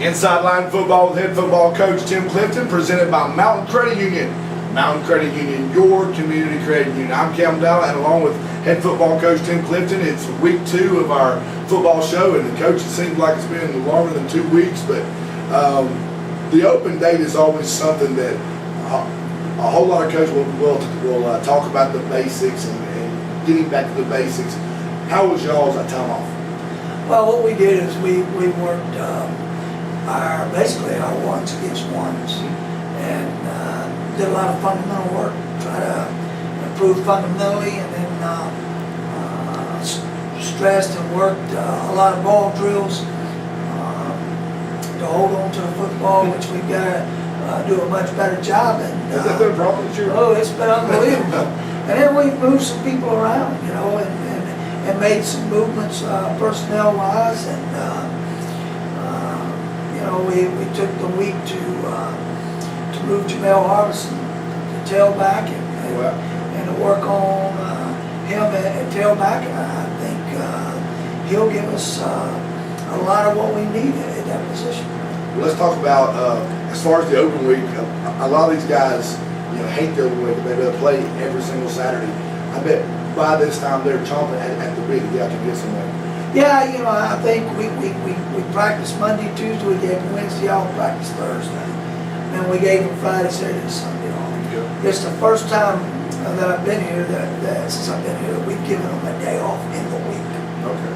Inside Line Football with head football coach Tim Clifton, presented by Mountain Credit Union. Mountain Credit Union, your community credit union. I'm Cam Dalla, and along with head football coach Tim Clifton, it's week 2 of our football show, and the coach, it seems like it's been longer than 2 weeks, but the open date is always something that a whole lot of coaches will talk about the basics and getting back to the basics. How was y'all's time off? Well, what we did is we worked basically our ones against ones, and did a lot of fundamental work, try to improve fundamentally, and then stressed and worked a lot of ball drills to hold on to the football, which we've got to do a much better job. And has that been a problem this year? Oh, it's been unbelievable. And then we moved some people around, and made some movements personnel-wise, and we took the week to move Jamel Harbison to tailback and to work on him at tailback, and I think he'll give us a lot of what we need at that position. Well, let's talk about as far as the open week. A lot of these guys, hate the open week. They play every single Saturday. I bet by this time they're chomping at the bit to get out to get somewhere. Yeah, I think we practiced Monday, Tuesday, we gave them Wednesday off, practiced Thursday. And we gave them Friday, Saturday, and Sunday off. Yeah. It's the first time that I've been here, since I've been here, that we've given them a day off in the week. Okay.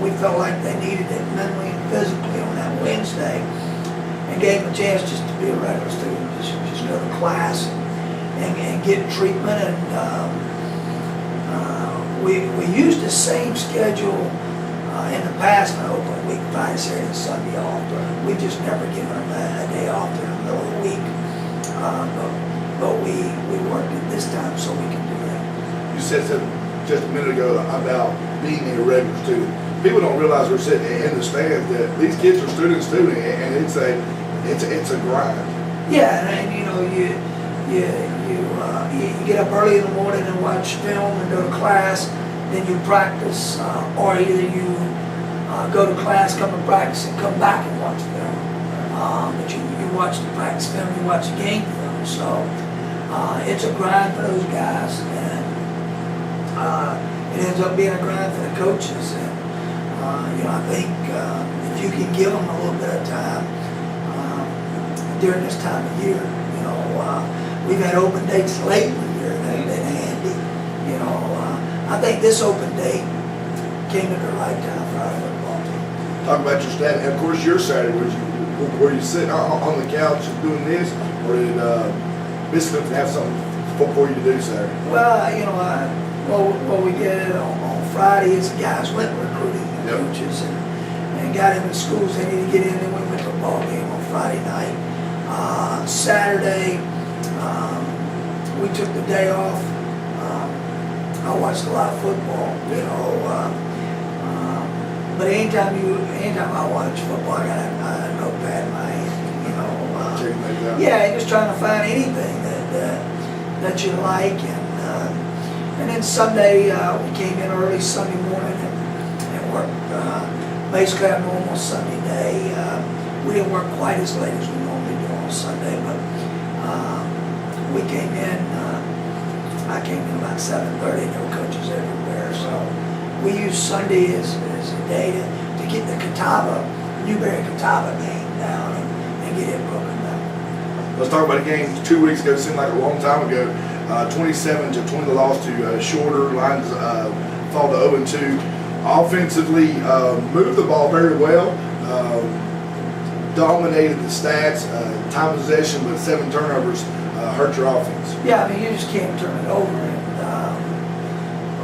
We felt like they needed it mentally and physically on that Wednesday, and gave them a chance just to be a regular student, just go to class and get treatment. And we used the same schedule in the past, an open week, Friday, Saturday, and Sunday off. We just never given them a day off in the middle of the week. But we worked it this time so we can do that. You said something just a minute ago about being a regular student. People don't realize we're sitting in the stands that these kids are students too, and it's a grind. Yeah, and you get up early in the morning and watch film and go to class, then you practice, or either you go to class, come to practice, and come back and watch film. But you watch the practice film, you watch the game film, so it's a grind for those guys, and it ends up being a grind for the coaches. And I think if you can give them a little bit of time during this time of year, we've had open dates late in the year that have been handy. I think this open date came at the right time for our football team. Talk about your stat. And of course, your Saturday, were you sitting on the couch doing this, or did Miss Clifton have something for you to do Saturday? Well, what we did on Friday is the guys went recruiting the coaches and got into schools they need to get in. Then we went to a ball game on Friday night. Saturday, we took the day off. I watched a lot of football, but anytime I watch football, I got a notepad in my hand, yeah, just trying to find anything that you like, and then Sunday we came in early Sunday morning and worked basically a normal Sunday day. We didn't work quite as late as we normally do on Sunday, but we came in. I came in about 7:30, and there were coaches everywhere. So we used Sunday as a day to get the Newberry-Catawba game down and get it broken down. Let's talk about a game 2 weeks ago. It seemed like a long time ago. 27-20, the loss to Shorter. Lions fall to 0-2. Offensively, moved the ball very well. Dominated the stats. Time possession with 7 turnovers. Hurt your offense. Yeah, you just can't turn it over.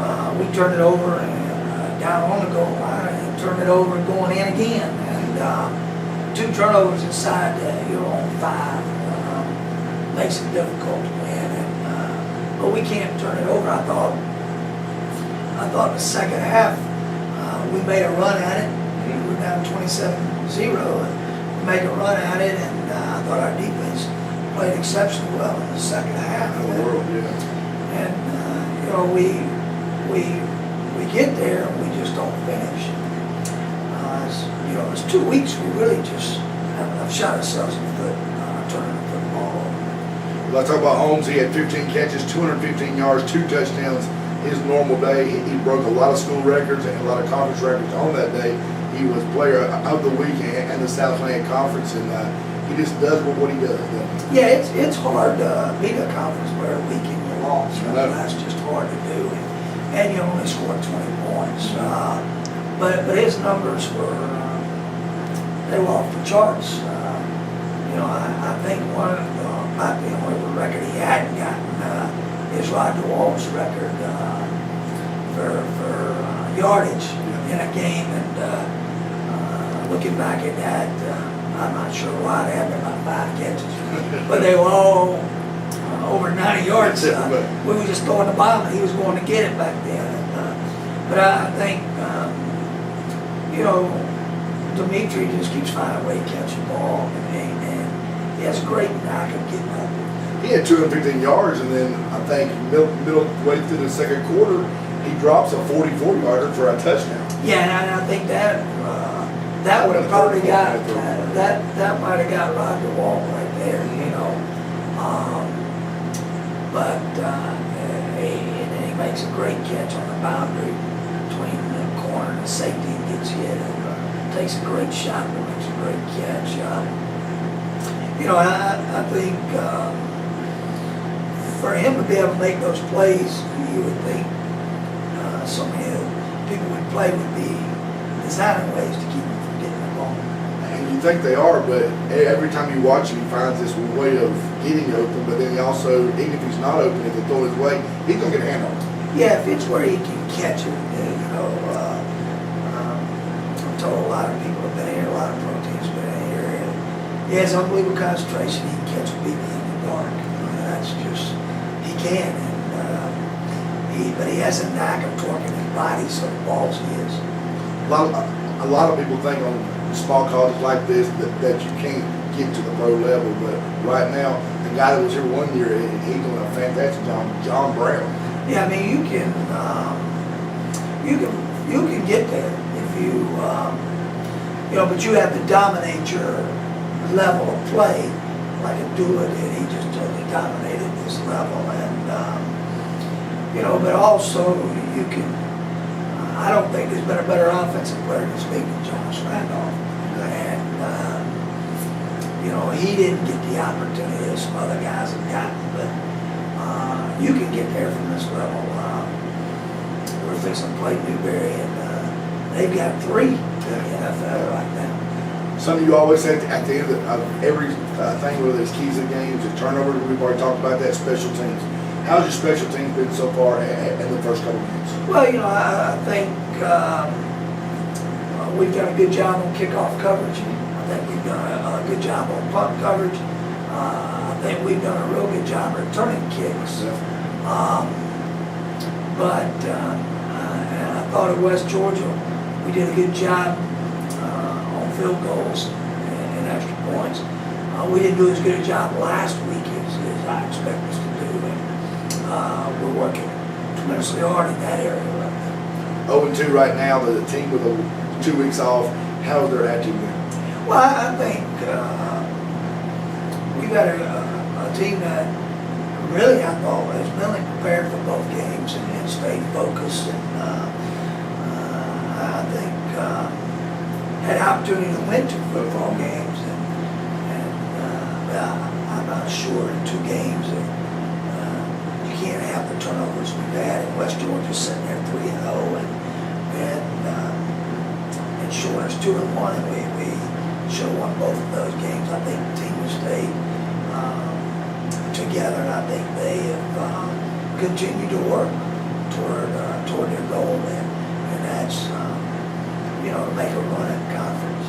And we turned it over and down on the goal line, and turned it over and going in again. And 2 turnovers inside your own 5 makes it difficult to win. And but we can't turn it over. I thought the second half we made a run at it. We were down 27-0, and we made a run at it, and I thought our defense played exceptionally well in the second half. And we get there and we just don't finish. It's 2 weeks we really just have shot ourselves in the foot turning the football over. Well, I talk about Holmes. He had 15 catches, 215 yards, 2 touchdowns. His normal day, he broke a lot of school records and a lot of conference records on that day. He was player of the week and the South Atlantic Conference, and he just does what he does. Yeah, it's hard to beat a conference where a week in your loss. That's just hard to do, and you only scored 20 points. But his numbers were they were off the charts. I think might be the only record he hadn't gotten is Rod DeWalt's record for yardage in a game, and looking back at that, I'm not sure why they had about 5 catches, but they were all over 90 yards. We were just throwing the bomb, and he was going to get it back then. But I think, Dimitri just keeps finding a way to catch the ball, and he has a great knack of getting up. He had 215 yards, and then I think middle way through the second quarter, he drops a 44-yarder for a touchdown. Yeah, and I think that would have probably got that might have got Rod DeWalt right there, But he makes a great catch on the boundary between the corner and the safety and gets hit. And takes a great shot and makes a great catch. I think for him to be able to make those plays, you would think some of the people we play would be designing ways to keep him from getting the ball. And you think they are, but every time you watch him, he finds this way of getting open, but then he also, even if he's not open, if they throw his way, he's going to get a hand on it. Yeah, if it's where he can catch it, I'm told a lot of people have been here, a lot of pro teams have been here, and he has unbelievable concentration. He can catch a BB in the dark. That's just, he can, but he has a knack of torquing his body so the balls he is. A lot of people think on small colleges like this that you can't get to the pro level, but right now, the guy that was here 1 year, he's doing a fantastic job, John Brown. Yeah, I mean, you can get there if you, but you have to dominate your level of play like a Dula did. He just totally dominated this level, and but also you can. I don't think there's been a better offensive player in this league than Josh Randolph, and he didn't get the opportunity that some other guys have gotten, but you can get there from this level. We're fixing to play Newberry, and they've got 3 in the NFL right now. Some of you always say at the end of every thing, whether it's keys of games or turnovers, we've already talked about that, special teams. How's your special teams been so far in the first couple of games? Well, I think we've done a good job on kickoff coverage. I think we've done a good job on punt coverage. I think we've done a real good job returning kicks. And I thought at West Georgia we did a good job on field goals and extra points. We didn't do as good a job last week as I expect us to do. And we're working tremendously hard in that area right now. 0-2 right now, the team with 2 weeks off. How's their attitude been? Well, I think we've got a team that really, I thought, was mentally prepared for both games and stayed focused. And I think had the opportunity to win 2 football games. And I'm not sure in 2 games that you can't have the turnovers we've had. And West Georgia's sitting there 3-0 and showing us 2-1, and we should have won both of those games. I think the team has stayed together, and I think they have continued to work toward their goal, and that's to make a run at conference.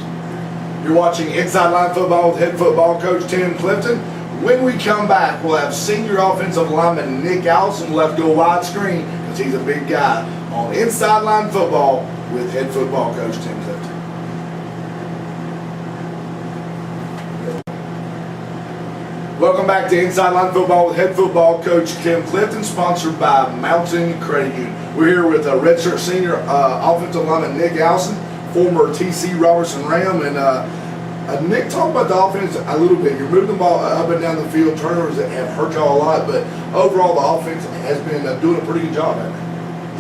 You're watching Inside Line Football with head football coach Tim Clifton. When we come back, we'll have senior offensive lineman Nick Allison. We'll have to go widescreen because he's a big guy on Inside Line Football with head football coach Tim Clifton. Welcome back to Inside Line Football with head football coach Tim Clifton, sponsored by Mountain Credit Union. We're here with redshirt senior offensive lineman Nick Allison, former TC Robertson Ram, and Nick, talk about the offense a little bit. You're moving the ball up and down the field. Turnovers that have hurt y'all a lot, but overall the offense has been doing a pretty good job at it.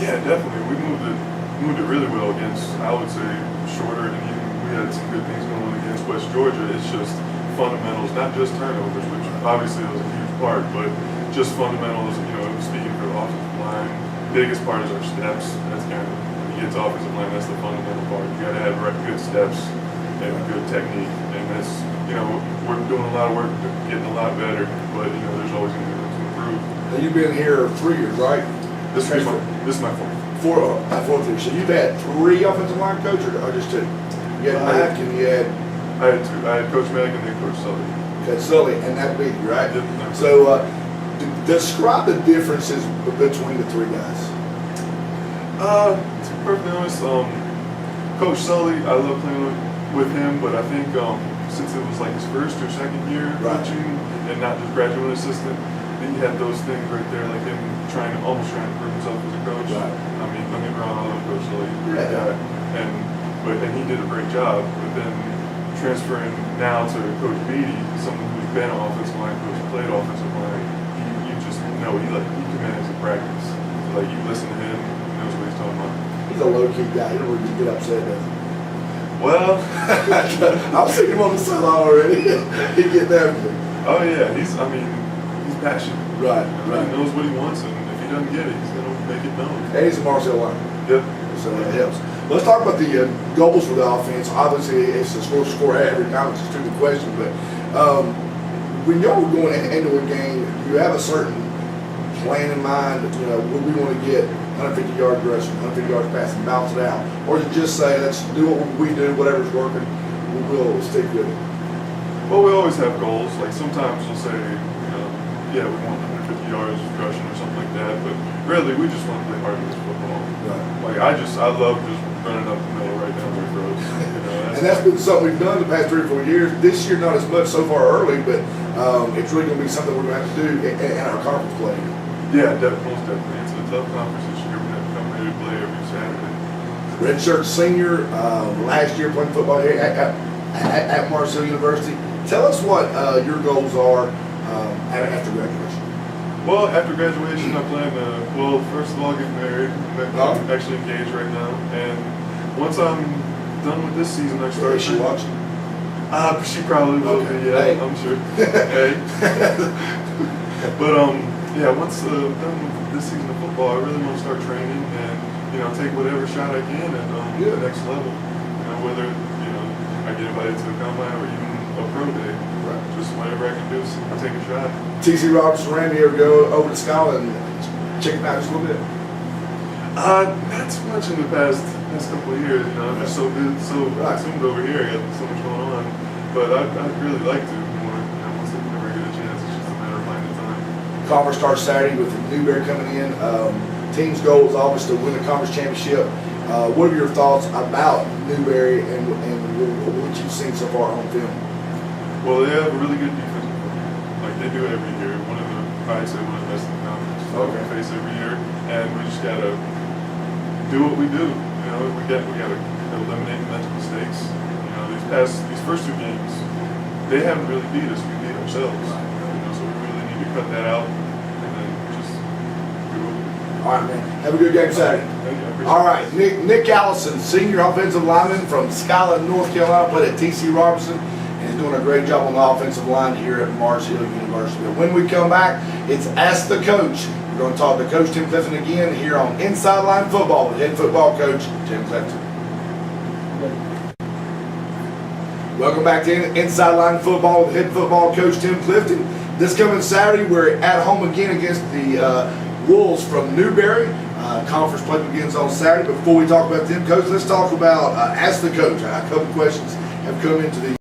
Yeah, definitely. We moved it really well against, I would say, shorter, and even we had some good things going against West Georgia. It's just fundamentals, not just turnovers, which obviously was a huge part, but just fundamentals. Speaking for the offensive line, biggest part is our steps. That's kind of when you get to offensive line, that's the fundamental part. You got to have good steps and good technique, and that's we're doing a lot of work, getting a lot better, but there's always going to be room to improve. Now, you've been here 3 years, right? This is my fourth year. So you've had 3 offensive line coaches, or just 2? You had Mack and you had. I had 2. I had Coach Mack and then Coach Sully. Okay, Sully, and that beat you, right? Yep. So describe the differences between the 3 guys. To be perfectly honest, Coach Sully, I love playing with him, but I think since it was like his first or second year coaching and not just graduate assistant, he had those things right there, like him almost trying to prove himself as a coach. Right. I mean, don't get me wrong, I love Coach Sully, he's a great guy, and he did a great job. But then transferring now to Coach Beatty, someone who's been an offensive line coach, played offensive line, you just know he commands the practice. So, you listen to him, he knows what he's talking about. He's a low-key guy. He don't really get upset, does he? Well, I've seen him on the sideline already. He get that. Oh yeah, he's passionate. Right. He knows what he wants, and if he doesn't get it, he's gonna make it known. And he's a martial line. Yep. So that helps. Let's talk about the goals for the offense. Obviously, it's a score every time. It's a stupid question, but when y'all were going into a game, do you have a certain plan in mind? What we want to get 150 yards rushing, 150 yards passing, bounce it out, or just say let's do what we do, whatever's working, we'll stick with it. Well, we always have goals. Like sometimes we'll say, we want 150 yards rushing or something like that, but really we just want to play hard in this football. Right. Like I love just running up the middle right down their throats. And that's been something we've done the past 3 or 4 years. This year, not as much so far early, but it's really going to be something we're going to have to do in our conference play. Yeah, most definitely. It's a tough conference this year. We have to come ready to play every Saturday. Redshirt senior, last year playing football here at Marcel University. Tell us what your goals are after graduation. Well, after graduation, I plan to, first of all, get married. I'm actually engaged right now. And once I'm done with this season, I start. Is she watching? She probably will be, yeah, hey. I'm sure. Hey. But, once done with this season of football, I really want to start training and, take whatever shot I can at the next level. Whether, I get invited to a combine or even a pro day. Right. Just whatever I can do, take a shot. TC Robertson, Randy, ever go over to Scotland and check him out just a little bit? Not too much in the past couple of years. I'm just so good, so consumed over here. I got so much going on. But I'd really like to more. Once I never get a chance, it's just a matter of finding time. Conference starts Saturday with Newberry coming in. Team's goal is obviously to win the conference championship. What are your thoughts about Newberry and what you've seen so far on film? Well, they have a really good defense. Like they do every year. I'd say one of the best in the conference. We face every year, and we just gotta do what we do. We gotta eliminate the mental mistakes. These first 2 games, they haven't really beat us. We beat ourselves. So we really need to cut that out and then just do it. All right, man. Have a good game Saturday. All right, Nick Allison, senior offensive lineman from Skyland, North Carolina, played at TC Robertson, and is doing a great job on the offensive line here at Mars Hill University. When we come back, it's Ask the Coach. We're going to talk to Coach Tim Clifton again here on Inside Line Football with head football coach Tim Clifton. Welcome back to Inside Line Football with head football coach Tim Clifton. This coming Saturday, we're at home again against the Wolves from Newberry. Conference play begins on Saturday. Before we talk about them, Coach, let's talk about Ask the Coach. A couple questions have come into the